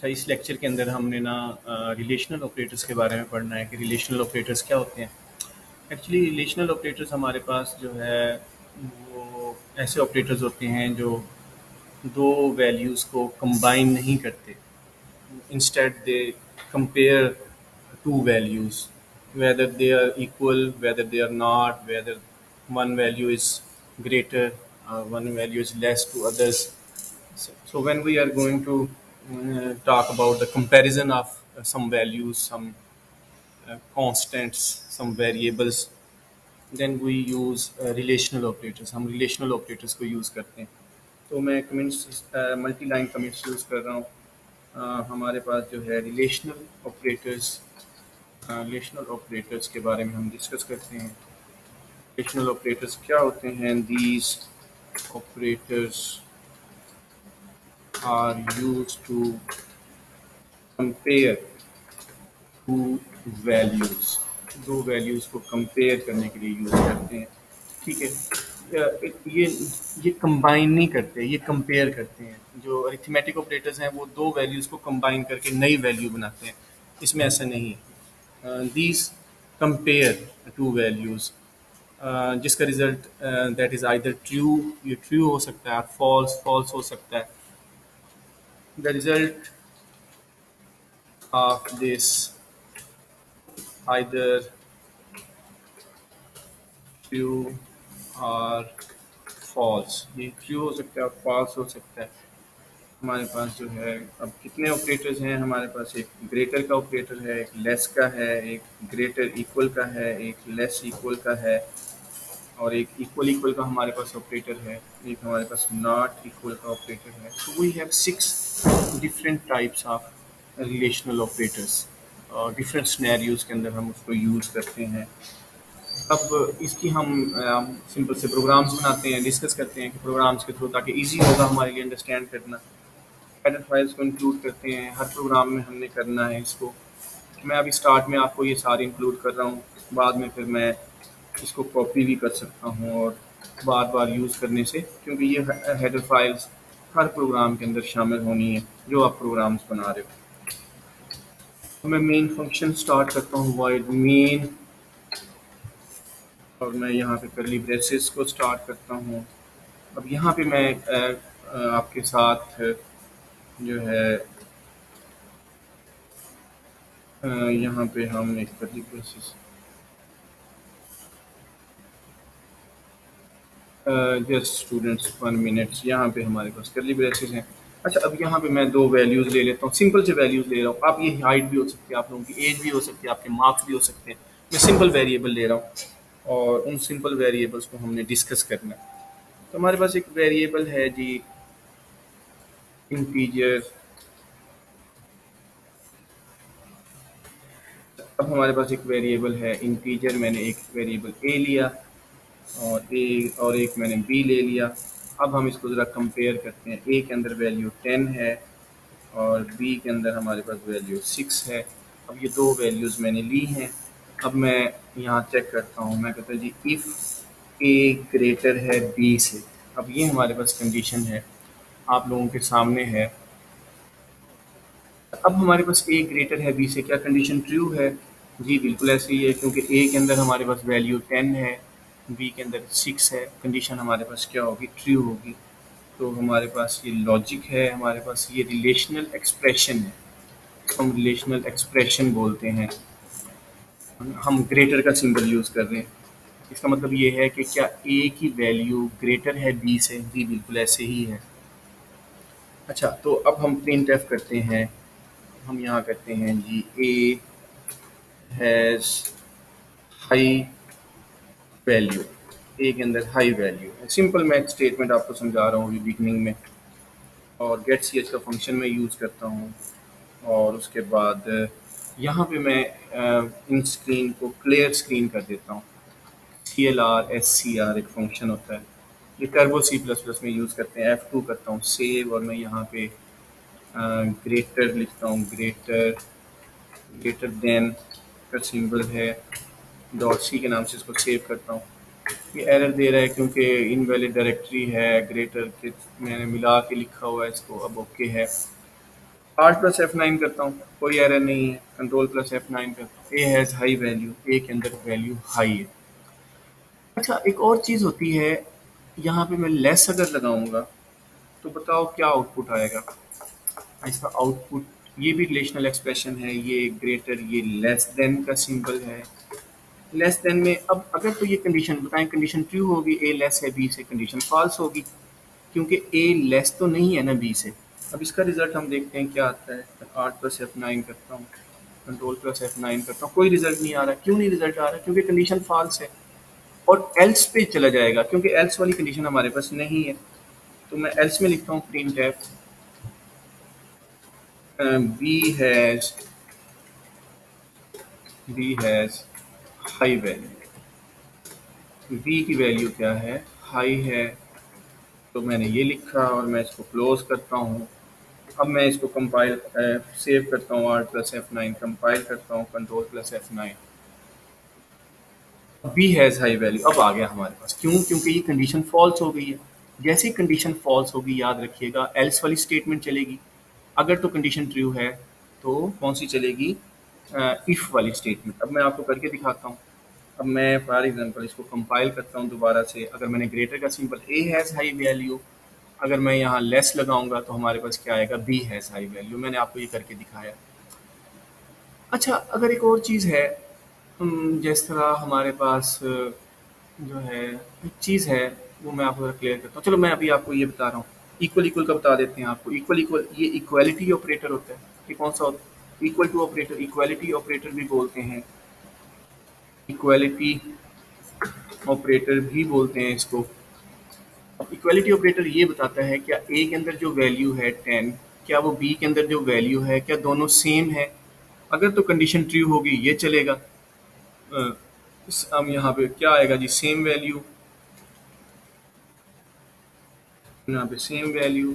अच्छा, इस लेक्चर के अंदर हमने ना रिलेशनल ऑपरेटर्स के बारे में पढ़ना है कि रिलेशनल ऑपरेटर्स क्या होते हैं। एक्चुअली रिलेशनल ऑपरेटर्स हमारे पास जो है वो ऐसे ऑपरेटर्स होते हैं जो दो वैल्यूज़ को कंबाइन नहीं करते। Instead they compare two values, whether they are equal, whether they are not, whether one value is greater, one value is less to others. So when we are going to talk about the comparison of some values, some constants, some variables, then we use relational operators. हम relational operators को use करते हैं। तो मैं comments multi line comments use कर रहा हूँ। हमारे पास जो है रिलेशनल ऑपरेटर्स के बारे में हम डिस्कस करते हैं। रिलेशनल ऑपरेटर्स क्या होते हैं? These operators are used to compare two values. दो वैल्यूज़ को कंपेयर करने के लिए यूज़ करते हैं। ठीक है। ये कंबाइन नहीं करते, ये कंपेयर करते हैं। जो अरिथमेटिक ऑपरेटर्स हैं वो दो वैल्यूज़ को कंबाइन करके नई वैल्यू बनाते हैं। इसमें ऐसा नहीं है। दीज कंपेयर टू वैल्यूज़, जिसका result that is either true, ये ट्रू हो सकता है, फॉल्स फॉल्स हो सकता है। The result of this either true और फॉल्स, ये ट्रू हो सकता है और फॉल्स हो सकता है। हमारे पास जो है अब कितने ऑपरेटर्स हैं? हमारे पास एक ग्रेटर का ऑपरेटर है, एक लेस का है, एक ग्रेटर इक्वल का है, एक लेस इक्वल का है, और एक इक्वल इक्वल का हमारे पास ऑपरेटर है, एक हमारे पास नॉट इक्वल का ऑपरेटर है। So we have 6 different types of relational operators, और डिफरेंट सिनेरियोज के अंदर हम उसको यूज़ करते हैं। अब इसकी हम सिंपल से प्रोग्राम्स बनाते हैं, डिस्कस करते हैं कि प्रोग्राम्स के थ्रू, ताकि इजी होगा हमारे लिए अंडरस्टैंड करना। हेडर फाइल्स को इंक्लूड करते हैं, हर प्रोग्राम में हमने करना है इसको। मैं अभी स्टार्ट में आपको ये सारे इंक्लूड कर रहा हूँ, बाद में फिर मैं इसको कॉपी भी कर सकता हूँ और बार बार यूज़ करने से, क्योंकि ये हेडर फाइल्स हर प्रोग्राम के अंदर शामिल होनी है जो आप प्रोग्राम्स बना रहे हो। मैं मेन फंक्शन स्टार्ट करता हूँ, वॉइड मेन, और मैं यहाँ पे करली ब्रेसेस को स्टार्ट करता हूँ। अब यहाँ पे मैं आपके साथ जो है यहाँ पे हम एक करली ब्रेसेस जस्ट स्टूडेंट्स 1 मिनट्स, यहाँ पे हमारे पास करली ब्रेसेस हैं। अच्छा, अब यहाँ पे मैं दो वैल्यूज़ ले लेता हूँ, सिंपल से वैल्यूज़ ले रहा हूँ। आप ये हाइट भी हो सकती है, आप लोगों की एज भी हो सकती है, आपके मार्क्स भी हो सकते हैं। मैं सिंपल वेरिएबल ले रहा हूँ और उन सिंपल वेरिएबल्स को हमने डिस्कस करना है। तो हमारे पास एक वेरिएबल है जी, इंटीजर। अब हमारे पास एक वेरिएबल है इंटीजर, मैंने एक वेरिएबल ए लिया और एक मैंने बी ले लिया। अब हम इसको ज़रा कंपेयर करते हैं। ए के अंदर वैल्यू 10 है और बी के अंदर हमारे पास वैल्यू 6 है। अब ये दो वैल्यूज़ मैंने ली हैं। अब मैं यहाँ चेक करता हूँ, मैं कहता हूँ जी इफ़ ए ग्रेटर है बी से। अब ये हमारे पास कंडीशन है, आप लोगों के सामने है। अब हमारे पास ए ग्रेटर है बी से, क्या कंडीशन ट्रू है? जी बिल्कुल ऐसे ही है, क्योंकि ए के अंदर हमारे पास वैल्यू 10 है, बी के अंदर 6 है। कंडीशन हमारे पास क्या होगी? ट्रू होगी। तो हमारे पास ये लॉजिक है, हमारे पास ये रिलेशनल एक्सप्रेशन है, हम रिलेशनल एक्सप्रेशन बोलते हैं। हम ग्रेटर का सिंबल यूज़ कर रहे हैं। इसका मतलब ये है कि क्या ए की वैल्यू ग्रेटर है बी से? जी बिल्कुल ऐसे ही है। अच्छा, तो अब हम प्रिंटफ करते हैं। हम यहाँ करते हैं जी ए हैज़ हाई वैल्यू, ए के अंदर हाई वैल्यू है। सिंपल मैं एक स्टेटमेंट आपको समझा रहा हूँ अभी बिगनिंग में, और गेट सी एच का फंक्शन में यूज़ करता हूँ। और उसके बाद यहाँ पे मैं इन स्क्रीन को क्लियर स्क्रीन कर देता हूँ। CLR SCR एक फंक्शन होता है, ये टर्बो C++ में यूज़ करते हैं। F2 करता हूँ सेव, और मैं यहाँ पे ग्रेटर लिखता हूँ, ग्रेटर देन का सिंबल है, .c के नाम से इसको सेव करता हूँ। ये एरर दे रहा है क्योंकि इनवैलिड डायरेक्टरी है, ग्रेटर के मैंने मिला के लिखा हुआ है इसको। अब ओके है। आर प्लस F9 करता हूँ, कोई एरर नहीं है, कंट्रोल प्लस F9 करता हूँ, ए हैज़ हाई वैल्यू, ए के अंदर वैल्यू हाई है। अच्छा, एक और चीज़ होती है, यहाँ पे मैं लेस अगर लगाऊंगा तो बताओ क्या आउटपुट आएगा। इसका आउटपुट, ये भी रिलेशनल एक्सप्रेशन है, ये ग्रेटर, ये लेस देन का सिंबल है। लेस देन में अब अगर तो ये कंडीशन बताएं, कंडीशन ट्रू होगी, ए लेस है बी से, कंडीशन फॉल्स होगी क्योंकि ए लेस तो नहीं है ना बी से। अब इसका रिजल्ट हम देखते हैं क्या आता है। आर प्लस F9 करता हूँ, कंट्रोल प्लस F9 करता हूँ, कोई रिजल्ट नहीं आ रहा। क्यों नहीं रिजल्ट आ रहा? क्योंकि कंडीशन फॉल्स है। और एल्स पे चला जाएगा क्योंकि एल्स वाली कंडीशन हमारे पास नहीं है। तो मैं एल्स में लिखता हूँ printf B has high value. B की वैल्यू क्या है? हाई है। तो मैंने ये लिखा और मैं इसको क्लोज करता हूँ। अब मैं इसको कंपाइल सेव करता हूँ, आर प्लस F9 कंपाइल करता हूँ, control plus F9। B has high value अब आ गया हमारे पास। क्यों? क्योंकि ये कंडीशन फॉल्स हो गई है। जैसे ही कंडीशन फॉल्स होगी, याद रखिएगा एल्स वाली स्टेटमेंट चलेगी। अगर तो कंडीशन ट्रू है तो कौन सी चलेगी? इफ़ वाली स्टेटमेंट। अब मैं आपको करके दिखाता हूँ। अब मैं फॉर एग्जांपल इसको कंपाइल करता हूँ दोबारा से। अगर मैंने ग्रेटर का symbol A has high value, अगर मैं यहाँ लेस लगाऊंगा तो हमारे पास क्या आएगा? B has high value. मैंने आपको ये करके दिखाया। अच्छा, अगर एक और चीज़ है, जिस तरह हमारे पास जो है एक चीज़ है, वो मैं आपको क्लियर करता हूँ। चलो मैं अभी आपको ये बता रहा हूँ। इक्वल इक्वल का बता देते हैं आपको। इक्वल इक्वल ये इक्वालिटी ऑपरेटर होता है। ये कौन सा होता है? Equal to operator, equality operator भी बोलते हैं। इक्वालिटी ऑपरेटर भी बोलते हैं इसको। अब इक्वालिटी ऑपरेटर ये बताता है क्या ए के अंदर जो वैल्यू है 10, क्या वो बी के अंदर जो वैल्यू है क्या दोनों सेम है? अगर तो कंडीशन ट्रू होगी ये चलेगा। हम यहाँ पे क्या आएगा जी? Same value. यहाँ पे सेम वैल्यू।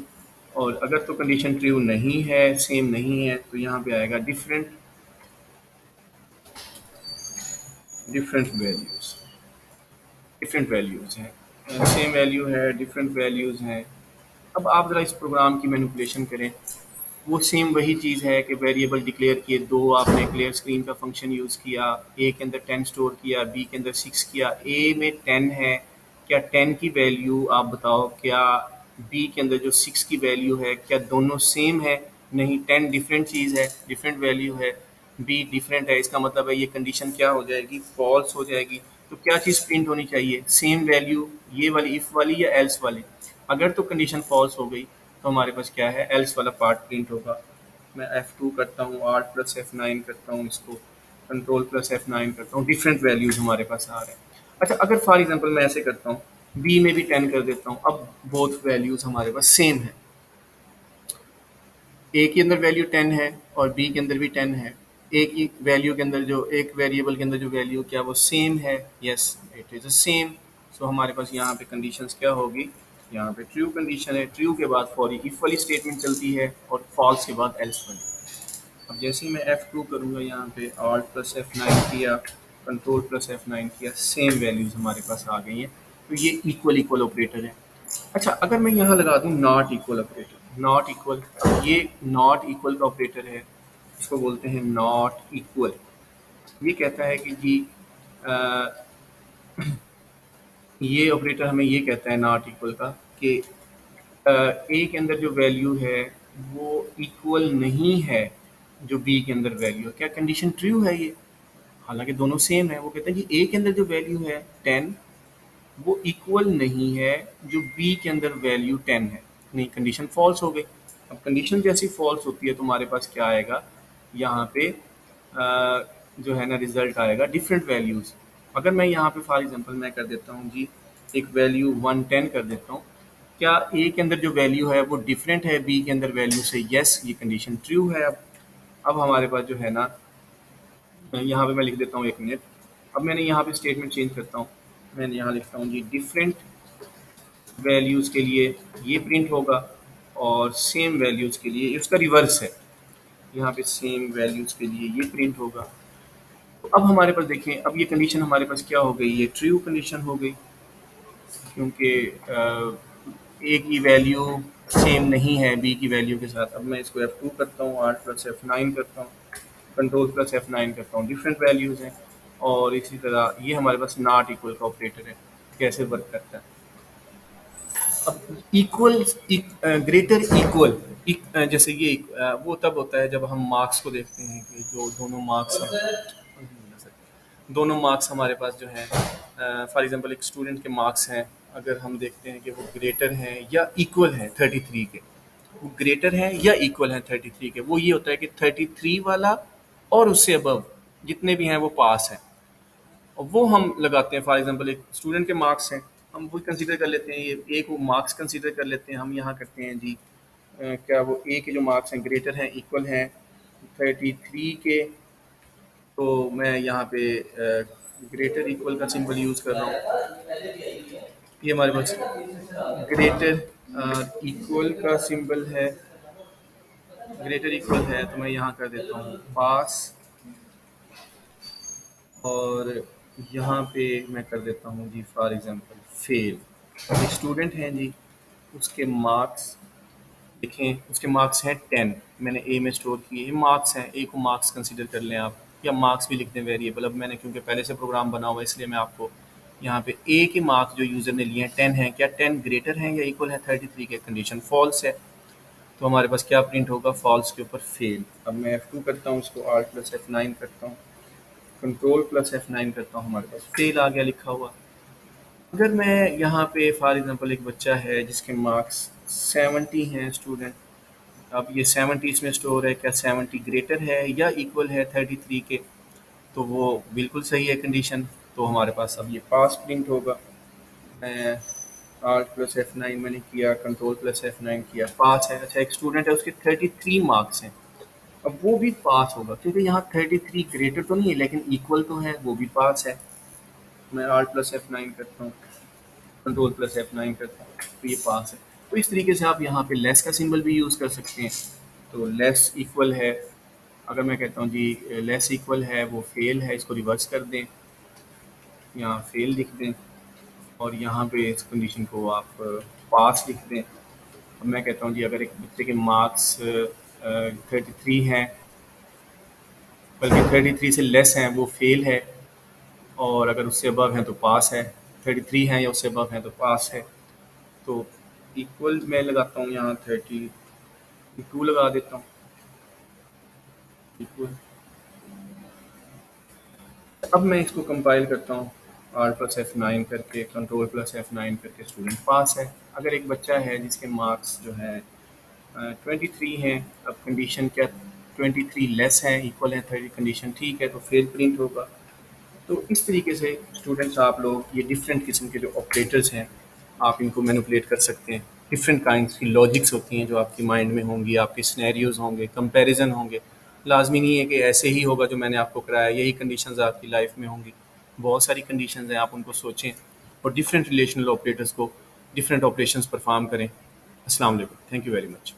और अगर तो कंडीशन ट्रू नहीं है, सेम नहीं है, तो यहाँ पे आएगा different different values. Different values हैं, सेम वैल्यू है, डिफरेंट वैल्यूज हैं। अब आप ज़रा इस प्रोग्राम की मैनिपुलेशन करें। वो सेम वही चीज़ है कि वेरिएबल डिक्लेयर किए दो, आपने क्लियर स्क्रीन का फंक्शन यूज़ किया, ए के अंदर 10 स्टोर किया, बी के अंदर 6 किया। ए में 10 है, क्या 10 की वैल्यू आप बताओ, क्या बी के अंदर जो 6 की वैल्यू है क्या दोनों सेम है? नहीं, 10 डिफरेंट चीज़ है, डिफरेंट वैल्यू है, बी डिफरेंट है। इसका मतलब है ये कंडीशन क्या हो जाएगी? फॉल्स हो जाएगी। तो क्या चीज़ प्रिंट होनी चाहिए? सेम वैल्यू, ये वाली इफ़ वाली या एल्स वाली? अगर तो कंडीशन फॉल्स हो गई तो हमारे पास क्या है? एल्स वाला पार्ट प्रिंट होगा। मैं F2 करता हूँ, आर प्लस F9 करता हूँ, इसको कंट्रोल प्लस F9 करता हूँ, डिफरेंट वैल्यूज हमारे पास आ रहे हैं। अच्छा, अगर फॉर एग्जांपल मैं ऐसे करता हूँ, बी में भी 10 कर देता हूँ, अब बोथ वैल्यूज हमारे पास सेम है। ए के अंदर वैल्यू 10 है और बी के अंदर भी 10 है। ए की वैल्यू के अंदर जो एक वेरिएबल के अंदर जो वैल्यू क्या वो सेम है? Yes, it is a same. सो हमारे पास यहाँ पे कंडीशंस क्या होगी? यहाँ पे ट्रू कंडीशन है, ट्रू के बाद फॉर इफ वाली स्टेटमेंट चलती है और फॉल्स के बाद एल्स वाली। अब जैसे ही मैं F2 करूँगा, यहाँ पे Alt प्लस F9 किया, कंट्रोल प्लस F9 किया, सेम वैल्यूज़ हमारे पास आ गई हैं। तो ये इक्वल इक्वल ऑपरेटर है। अच्छा, अगर मैं यहाँ लगा दूँ not equal operator, not equal, ये नॉट इक्वल का ऑपरेटर है, इसको बोलते हैं नॉट इक्वल। ये कहता है कि जी अ, ये ऑपरेटर हमें ये कहता है नॉट इक्वल का कि ए के अंदर जो वैल्यू है वो इक्वल नहीं है जो बी के अंदर वैल्यू है। क्या कंडीशन ट्रू है ये? हालांकि दोनों सेम है। वो कहते हैं कि ए के अंदर जो वैल्यू है 10 वो इक्वल नहीं है जो बी के अंदर वैल्यू 10 है। नहीं, कंडीशन फॉल्स हो गई। अब कंडीशन जैसी फॉल्स होती है तो हमारे पास क्या आएगा? यहाँ पे जो है ना रिजल्ट आएगा डिफरेंट वैल्यूज़। अगर मैं यहाँ पे फॉर एग्जांपल मैं कर देता हूँ जी एक वैल्यू 110 कर देता हूँ, क्या ए के अंदर जो वैल्यू है वो डिफरेंट है बी के अंदर वैल्यू से? यस, ये कंडीशन ट्रू है। अब हमारे पास जो है ना, यहाँ पे मैं लिख देता हूँ 1 मिनट। अब मैंने यहाँ पे स्टेटमेंट चेंज करता हूँ। मैंने यहाँ लिखता हूँ जी डिफरेंट वैल्यूज़ के लिए ये प्रिंट होगा और सेम वैल्यूज़ के लिए उसका रिवर्स है। यहाँ पे सेम वैल्यूज़ के लिए ये प्रिंट होगा। तो अब हमारे पास देखें, अब ये कंडीशन हमारे पास क्या हो गई? ये ट्रू कंडीशन हो गई क्योंकि ए की वैल्यू सेम नहीं है बी की वैल्यू के साथ। अब मैं इसको F2 करता हूँ, R प्लस F9 करता हूँ, कंट्रोल प्लस F9 करता हूँ, डिफरेंट वैल्यूज़ हैं। और इसी तरह ये हमारे पास नॉट इक्वल का ऑपरेटर है, कैसे वर्क करता है। अब इक्वल, ग्रेटर इक्वल, जैसे ये वो तब होता है जब हम मार्क्स को देखते हैं कि जो दोनों मार्क्स हैं, दोनों मार्क्स हमारे पास जो हैं, फॉर एग्जांपल एक स्टूडेंट के मार्क्स हैं, अगर हम देखते हैं कि वो ग्रेटर हैं या इक्वल हैं 33 के, वो ग्रेटर हैं या इक्वल हैं 33 के, वो ये होता है कि 33 वाला और उससे अबव जितने भी हैं वो पास हैं। और वो हम लगाते हैं, फॉर एग्जांपल एक स्टूडेंट के मार्क्स हैं, हम वो कंसीडर कर लेते हैं, ये एक वो मार्क्स कंसीडर कर लेते हैं, हम यहाँ करते हैं जी क्या वो ए के जो मार्क्स हैं ग्रेटर हैं इक्वल हैं 33 के, तो मैं यहाँ पे ग्रेटर इक्वल का सिंबल यूज़ कर रहा हूँ। ये हमारे पास ग्रेटर इक्वल का सिंबल है, ग्रेटर इक्वल है, तो मैं यहाँ कर देता हूँ पास, और यहाँ पे मैं कर देता हूँ जी फॉर एग्जांपल फेल। एक स्टूडेंट हैं जी, उसके मार्क्स देखें, उसके मार्क्स हैं 10, मैंने ए में स्टोर किए, ये मार्क्स हैं, ए को मार्क्स कंसीडर कर लें आप, या मार्क्स भी लिख दें वेरिएबल। अब मैंने क्योंकि पहले से प्रोग्राम बना हुआ है इसलिए मैं आपको यहाँ पे ए के मार्क्स जो यूज़र ने लिए हैं 10 हैं, क्या 10 ग्रेटर हैं या इक्वल है 33 के, कंडीशन फॉल्स है, तो हमारे पास क्या प्रिंट होगा, फॉल्स के ऊपर फेल। अब मैं F2 करता हूँ, इसको R प्लस F9 करता हूँ, कंट्रोल प्लस F9 करता हूँ, हमारे पास फेल आ गया लिखा हुआ। अगर मैं यहाँ पे फॉर एग्जांपल एक बच्चा है जिसके मार्क्स 70 हैं स्टूडेंट, अब ये 70 इसमें स्टोर है, क्या 70 ग्रेटर है या इक्वल है 33 के, तो वो बिल्कुल सही है कंडीशन, तो हमारे पास अब ये पास प्रिंट होगा। मैं R प्लस F9 मैंने किया, कंट्रोल प्लस F9 किया, पास है। अच्छा एक स्टूडेंट है उसके 33 मार्क्स हैं, अब वो भी पास होगा क्योंकि यहाँ 33 ग्रेटर तो नहीं है लेकिन इक्वल तो है, वो भी पास है। मैं R प्लस F9 करता हूँ, कंट्रोल प्लस F9 करता हूँ, तो ये पास है। तो इस तरीके से आप यहाँ पे लेस का सिंबल भी यूज़ कर सकते हैं। तो लेस इक्वल है, अगर मैं कहता हूँ जी लेस इक्वल है वो फेल है, इसको रिवर्स कर दें, यहाँ फेल लिख दें, और यहाँ पे इस कंडीशन को आप पास लिख दें। अब मैं कहता हूँ जी अगर एक बच्चे के मार्क्स 33 हैं, बल्कि 33 से लेस हैं वो फेल है, और अगर उससे अबव हैं तो पास है, 33 हैं या उससे अबव हैं तो पास है। तो इक्वल मैं लगाता हूँ यहाँ 32 लगा देता हूँ, इक्वल। अब मैं इसको कंपाइल करता हूँ, R प्लस F9 करके, कंट्रोल प्लस F9 करके, स्टूडेंट पास है। अगर एक बच्चा है जिसके मार्क्स जो है 23 हैं, अब कंडीशन क्या, 23 लेस है इक्वल है 30, कंडीशन ठीक है, तो फेल प्रिंट होगा। तो इस तरीके से स्टूडेंट्स आप लोग ये डिफरेंट किस्म के जो ऑपरेटर्स हैं आप इनको मैनिपुलेट कर सकते हैं। डिफरेंट काइंड्स की लॉजिक्स होती हैं जो आपकी माइंड में होंगी, आपके सिनेरियोज होंगे, कंपैरिजन होंगे। लाजमी नहीं है कि ऐसे ही होगा जो मैंने आपको कराया, यही कंडीशंस आपकी लाइफ में होंगी। बहुत सारी कंडीशंस हैं, आप उनको सोचें और डिफरेंट रिलेशनल ऑपरेटर्स को डिफरेंट ऑपरेशंस परफॉर्म करें। अस्सलाम वालेकुम, थैंक यू वेरी मच।